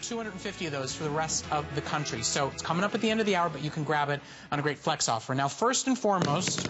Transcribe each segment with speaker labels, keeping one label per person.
Speaker 1: 250 of those for the rest of the country. So it's coming up at the end of the hour, but you can grab it on a great flex offer. Now, first and foremost,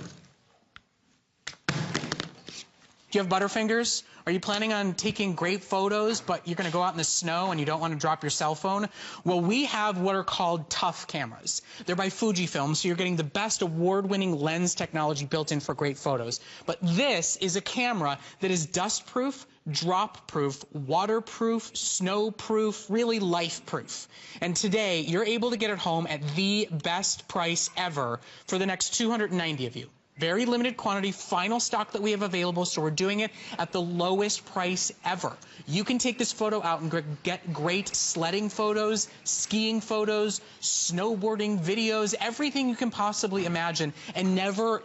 Speaker 1: do you have Butterfingers? Are you planning on taking great photos, but you're going to go out in the snow and you don't want to drop your cell phone? Well, we have what are called tough cameras. They're by Fujifilm, so you're getting the best award-winning lens technology built in for great photos. But this is a camera that is dust-proof, drop-proof, waterproof, snow-proof, really life-proof. And today, you're able to get it home at the best price ever for the next 290 of you. Very limited quantity, final stock that we have available, so we're doing it at the lowest price ever. You can take this photo out and get great sledding photos, skiing photos, snowboarding videos, everything you can possibly imagine, and never,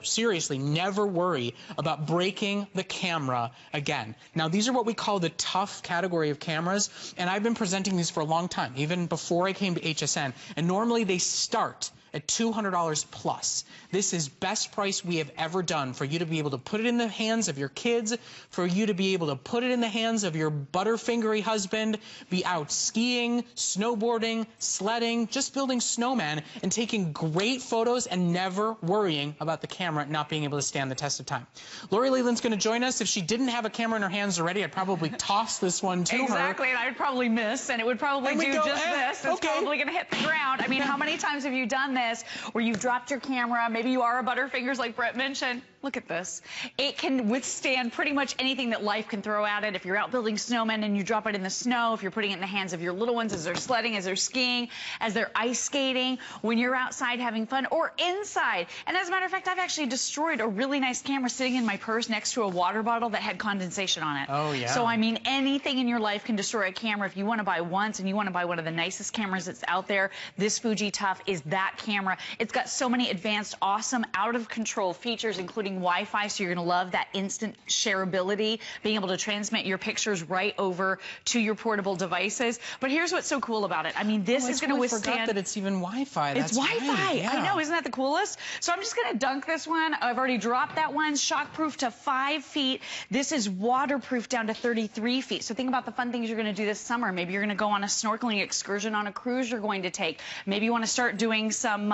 Speaker 1: seriously, never worry about breaking the camera again. Now, these are what we call the tough category of cameras, and I've been presenting these for a long time, even before I came to HSN, and normally they start at $200 plus. This is best price we have ever done for you to be able to put it in the hands of your kids, for you to be able to put it in the hands of your butterfingery husband, be out skiing, snowboarding, sledding, just building snowmen, and taking great photos and never worrying about the camera not being able to stand the test of time. Lori Leland's going to join us. If she didn't have a camera in her hands already, I'd probably toss this one to her.
Speaker 2: Exactly, and I would probably miss, and it would probably do just this. It's probably going to hit the ground. I mean, how many times have you done this where you've dropped your camera? Maybe you are a Butterfingers like Brett mentioned. Look at this. It can withstand pretty much anything that life can throw at it. If you're out building snowmen and you drop it in the snow, if you're putting it in the hands of your little ones as they're sledding, as they're skiing, as they're ice skating, when you're outside having fun, or inside. And as a matter of fact, I've actually destroyed a really nice camera sitting in my purse next to a water bottle that had condensation on it.
Speaker 1: Oh, yeah.
Speaker 2: So, I mean, anything in your life can destroy a camera. If you want to buy once and you want to buy one of the nicest cameras that's out there, this Fuji Tough is that camera. It's got so many advanced, awesome, out-of-control features, including Wi-Fi, so you're going to love that instant shareability, being able to transmit your pictures right over to your portable devices. But here's what's so cool about it. I mean, this is going to withstand...
Speaker 1: I forgot that it's even Wi-Fi.
Speaker 2: It's Wi-Fi.
Speaker 1: Right, yeah.
Speaker 2: I know, isn't that the coolest? So I'm just going to dunk this one. I've already dropped that one. Shockproof to 5 feet. This is waterproof down to 33 feet. So think about the fun things you're going to do this summer. Maybe you're going to go on a snorkeling excursion on a cruise you're going to take. Maybe you want to start doing some,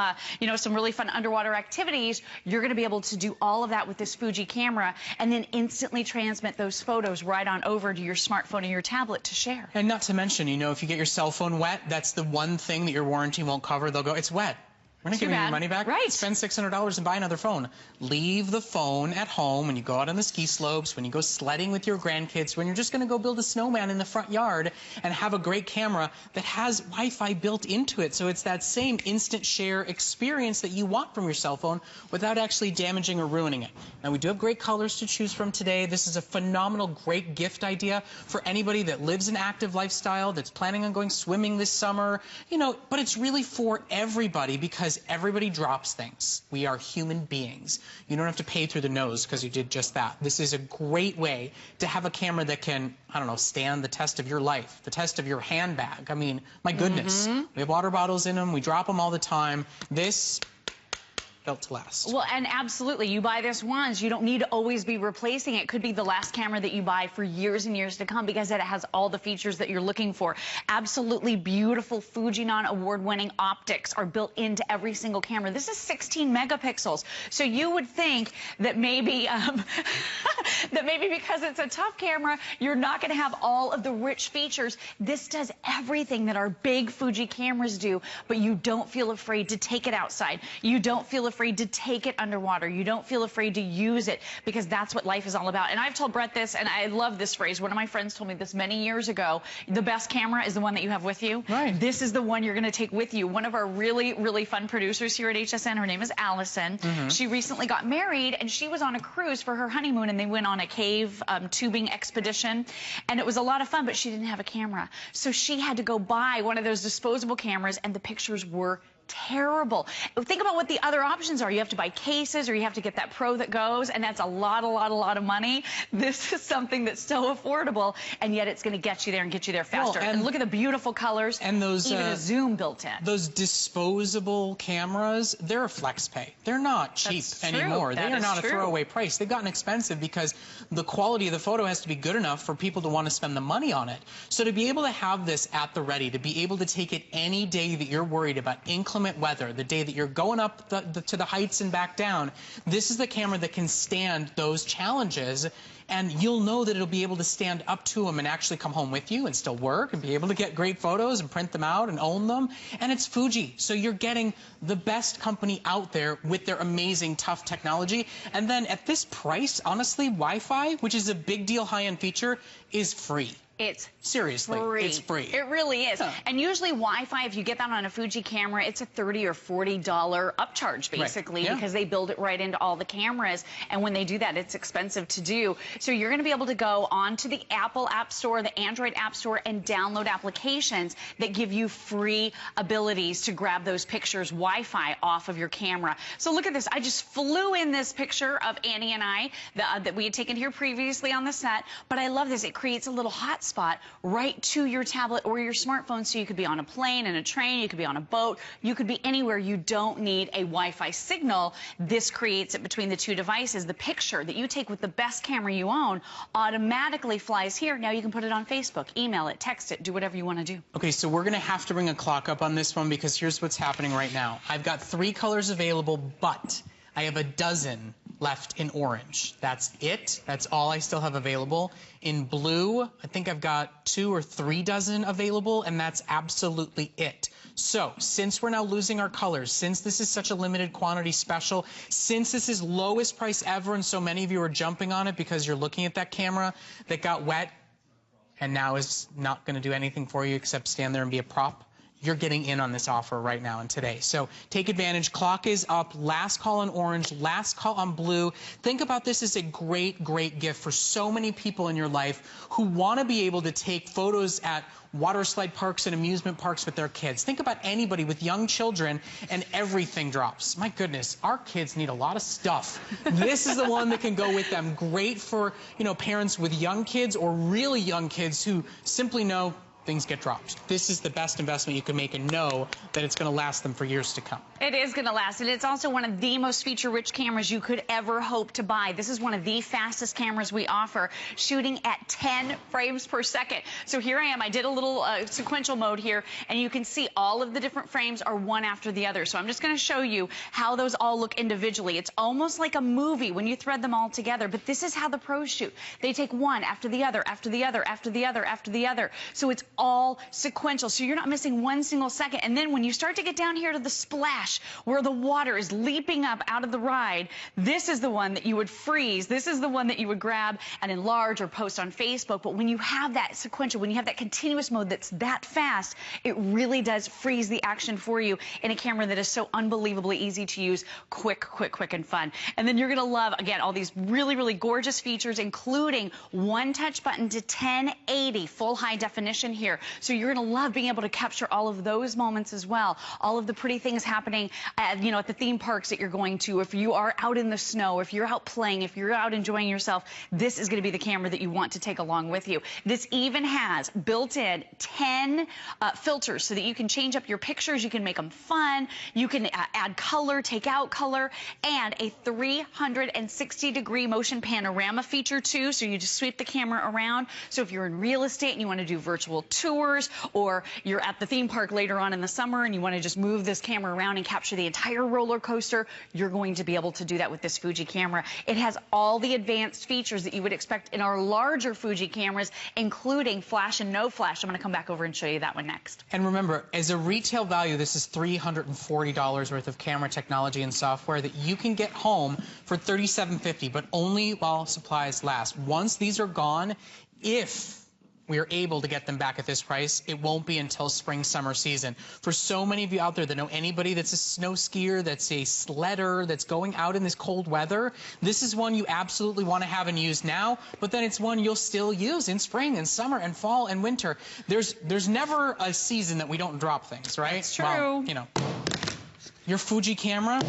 Speaker 2: some really fun underwater activities. You're going to be able to do all of that with this Fuji camera and then instantly transmit those photos right on over to your smartphone or your tablet to share.
Speaker 1: And not to mention, if you get your cell phone wet, that's the one thing that your warranty won't cover. They'll go, it's wet. We're not giving you your money back.
Speaker 2: Right.
Speaker 1: Spend $600 and buy another phone. Leave the phone at home when you go out on the ski slopes, when you go sledding with your grandkids, when you're just going to go build a snowman in the front yard and have a great camera that has Wi-Fi built into it. So it's that same instant share experience that you want from your cell phone without actually damaging or ruining it. Now, we do have great colors to choose from today. This is a phenomenal, great gift idea for anybody that lives an active lifestyle, that's planning on going swimming this summer, but it's really for everybody because everybody drops things. We are human beings. You don't have to pay through the nose because you did just that. This is a great way to have a camera that can, stand the test of your life, the test of your handbag. I mean, my goodness. We have water bottles in them. We drop them all the time. This... built to last.
Speaker 2: Well, and absolutely, you buy this once, you don't need to always be replacing it. It could be the last camera that you buy for years and years to come because it has all the features that you're looking for. Absolutely beautiful Fujinon award-winning optics are built into every single camera. This is 16 megapixels. So you would think that maybe because it's a tough camera, you're not going to have all of the rich features. This does everything that our big Fuji cameras do, but you don't feel afraid to take it outside. You don't feel afraid to take it underwater. You don't feel afraid to use it because that's what life is all about. And I've told Brett this, and I love this phrase. One of my friends told me this many years ago. The best camera is the one that you have with you.
Speaker 1: Right.
Speaker 2: This is the one you're going to take with you. One of our really, really fun producers here at HSN, her name is Allison. She recently got married, and she was on a cruise for her honeymoon, and they went on a cave tubing expedition, and it was a lot of fun, but she didn't have a camera. So she had to go buy one of those disposable cameras, and the pictures were terrible. Think about what the other options are. You have to buy cases, or you have to get that Pro that goes, and that's a lot of money. This is something that's so affordable, and yet it's going to get you there and get you there faster. Well, and look at the beautiful colors, and those even a zoom built in.
Speaker 1: Those disposable cameras, they're a flex pay. They're not cheap anymore. They are not a throwaway price. They've gotten expensive because the quality of the photo has to be good enough for people to want to spend the money on it. So to be able to have this at the ready, to be able to take it any day that you're worried about inclement weather, the day that you're going up to the heights and back down, this is the camera that can stand those challenges, and you'll know that it'll be able to stand up to them and actually come home with you and still work and be able to get great photos and print them out and own them. And it's Fuji, so you're getting the best company out there with their amazing tough technology. And then at this price, honestly, Wi-Fi, which is a big deal high-end feature, is free.
Speaker 2: It's
Speaker 1: seriously
Speaker 2: free.
Speaker 1: It's free.
Speaker 2: It really is. And usually Wi-Fi, if you get that on a Fuji camera, it's a $30 or $40 upcharge, basically, because they build it right into all the cameras. And when they do that, it's expensive to do. So you're going to be able to go onto the Apple App Store, the Android App Store, and download applications that give you free abilities to grab those pictures Wi-Fi off of your camera. So look at this. I just flew in this picture of Annie and I that we had taken here previously on the set. But I love this. It creates a little hotspot right to your tablet or your smartphone, so you could be on a plane, in a train, you could be on a boat, you could be anywhere. You don't need a Wi-Fi signal. This creates it between the two devices. The picture that you take with the best camera you own automatically flies here. Now you can put it on Facebook, email it, text it, do whatever you want to do. Okay, so we're going to have to bring a clock up on this one, because here's what's happening right now. I've got 3 colors available, but I have a dozen left in orange. That's it. That's all I still have available. In blue, I think I've got 2 or 3 dozen available, and that's absolutely it. So, since we're now losing our colors, since this is such a limited quantity special, since this is lowest price ever, and so many of you are jumping on it because you're looking at that camera that got wet and now is not going to do anything for you except stand there and be a prop, you're getting in on this offer right now and today. So take advantage. Clock is up. Last call on orange, last call on blue. Think about this as a great, great gift for so many people in your life who want to be able to take photos at water slide parks and amusement parks with their kids. Think about anybody with young children and everything drops. My goodness, our kids need a lot of stuff. This is the one that can go with them. Great for, you know, parents with young kids or really young kids who simply know things get dropped. This is the best investment you can make, and know that it's going to last them for years to come. It is going to last, and it's also one of the most feature-rich cameras you could ever hope to buy. This is one of the fastest cameras we offer, shooting at 10 frames per second. So here I am. I did a little sequential mode here, and you can see all of the different frames are one after the other. So I'm just going to show you how those all look individually. It's almost like a movie when you thread them all together, but this is how the pros shoot. They take one after the other, after the other, after the other, after the other. So it's all sequential, so you're not missing one single second. And then when you start to get down here to the splash where the water is leaping up out of the ride, this is the one that you would freeze. This is the one that you would grab and enlarge or post on Facebook. But when you have that sequential, when you have that continuous mode that's that fast, it really does freeze the action for you in a camera that is so unbelievably easy to use, quick, and fun. And then you're going to love, again, all these really, really gorgeous features, including one touch button to 1080 full high definition here. So you're going to love being able to capture all of those moments as well. All of the pretty things happening at the theme parks that you're going to. If you are out in the snow, if you're out playing, if you're out enjoying yourself, this is going to be the camera that you want to take along with you. This even has built-in 10 filters so that you can change up your pictures. You can make them fun. You can add color, take out color, and a 360-degree motion panorama feature too. So you just sweep the camera around. So if you're in real estate and you want to do virtual tours, or you're at the theme park later on in the summer and you want to just move this camera around and capture the entire roller coaster, you're going to be able to do that with this Fuji camera. It has all the advanced features that you would expect in our larger Fuji cameras, including flash and no flash. I'm going to come back over and show you that one next.
Speaker 1: And remember, as a retail value, this is $340 worth of camera technology and software that you can get home for $37.50, but only while supplies last. Once these are gone, if we are able to get them back at this price, it won't be until spring, summer season. For so many of you out there that know anybody that's a snow skier, that's a sledder, that's going out in this cold weather, this is one you absolutely want to have and use now, but then it's one you'll still use in spring and summer and fall and winter. There's never a season that we don't drop things, right?
Speaker 2: That's true.
Speaker 1: Well, you know. your Fuji camera.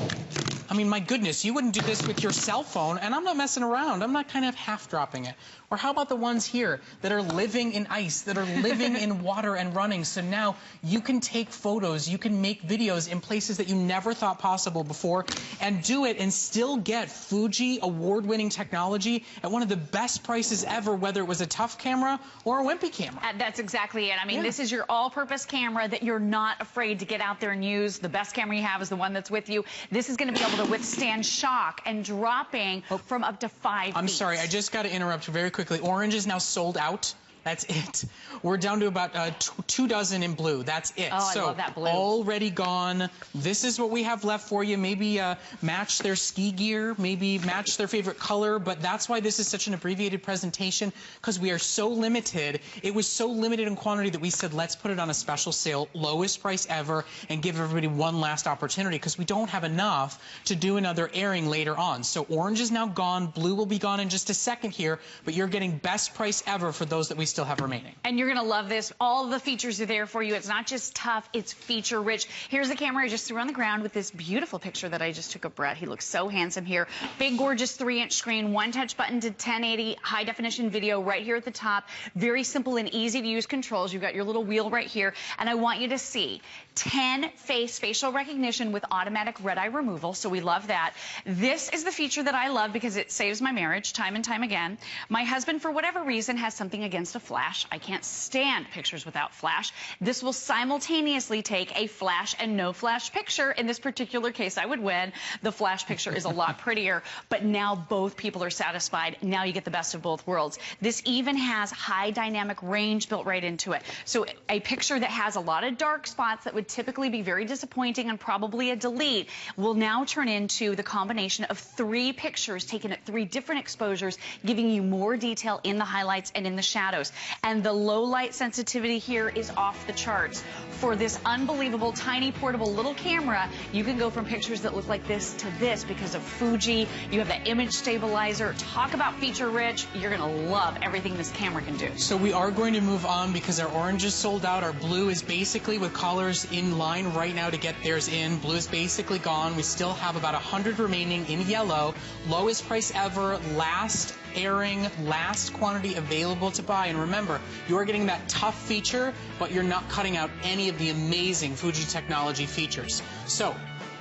Speaker 1: I mean, my goodness, you wouldn't do this with your cell phone, and I'm not messing around. I'm not kind of half dropping it. Or how about the ones here that are living in ice, that are living in water and running? So now you can take photos, you can make videos in places that you never thought possible before, and do it and still get Fuji award-winning technology at one of the best prices ever, whether it was a tough camera or a wimpy camera.
Speaker 2: That's exactly it. I mean, this is your all-purpose camera that you're not afraid to get out there and use. The best camera you have is the one that's with you. This is going to be able to withstand shock and dropping from up to 5 feet.
Speaker 1: I'm sorry, I just got to interrupt very quickly. Orange is now sold out. That's it. We're down to about 2 dozen in blue. That's it.
Speaker 2: Oh, I love that blue.
Speaker 1: Already gone. This is what we have left for you. Maybe match their ski gear, maybe match their favorite color, but that's why this is such an abbreviated presentation, because we are so limited. It was so limited in quantity that we said, let's put it on a special sale, lowest price ever, and give everybody one last opportunity, because we don't have enough to do another airing later on. So orange is now gone. Blue will be gone in just a second here, but you're getting best price ever for those that we still have remaining.
Speaker 2: And you're going to love this. All of the features are there for you. It's not just tough, it's feature rich. Here's the camera I just threw on the ground with this beautiful picture that I just took of Brett. He looks so handsome here. Big, gorgeous 3-inch screen, one touch button to 1080, high definition video right here at the top. Very simple and easy to use controls. You've got your little wheel right here. And I want you to see 10 facial recognition with automatic red eye removal. So we love that. This is the feature that I love because it saves my marriage time and time again. My husband, for whatever reason, has something against a flash. I can't stand pictures without flash. This will simultaneously take a flash and no flash picture. In this particular case, I would win. The flash picture is a lot prettier, but now both people are satisfied. Now you get the best of both worlds. This even has high dynamic range built right into it. So a picture that has a lot of dark spots that would typically be very disappointing and probably a delete will now turn into the combination of 3 pictures taken at 3 different exposures, giving you more detail in the highlights and in the shadows. And the low light sensitivity here is off the charts. For this unbelievable tiny portable little camera, you can go from pictures that look like this to this because of Fuji. You have that image stabilizer. Talk about feature rich. You're going to love everything this camera can do.
Speaker 1: So we are going to move on because our orange is sold out. Our blue is basically with callers in line right now to get theirs in. Blue is basically gone. We still have about 100 remaining in yellow. Lowest price ever, last airing, last quantity available to buy. And remember, you're getting that tough feature, but you're not cutting out any of the amazing Fuji technology features. So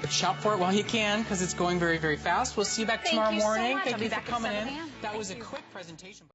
Speaker 1: shop for it while you can, because it's going very, very fast. We'll see you back tomorrow morning.
Speaker 2: So
Speaker 1: Thank you for coming in. That was a quick presentation.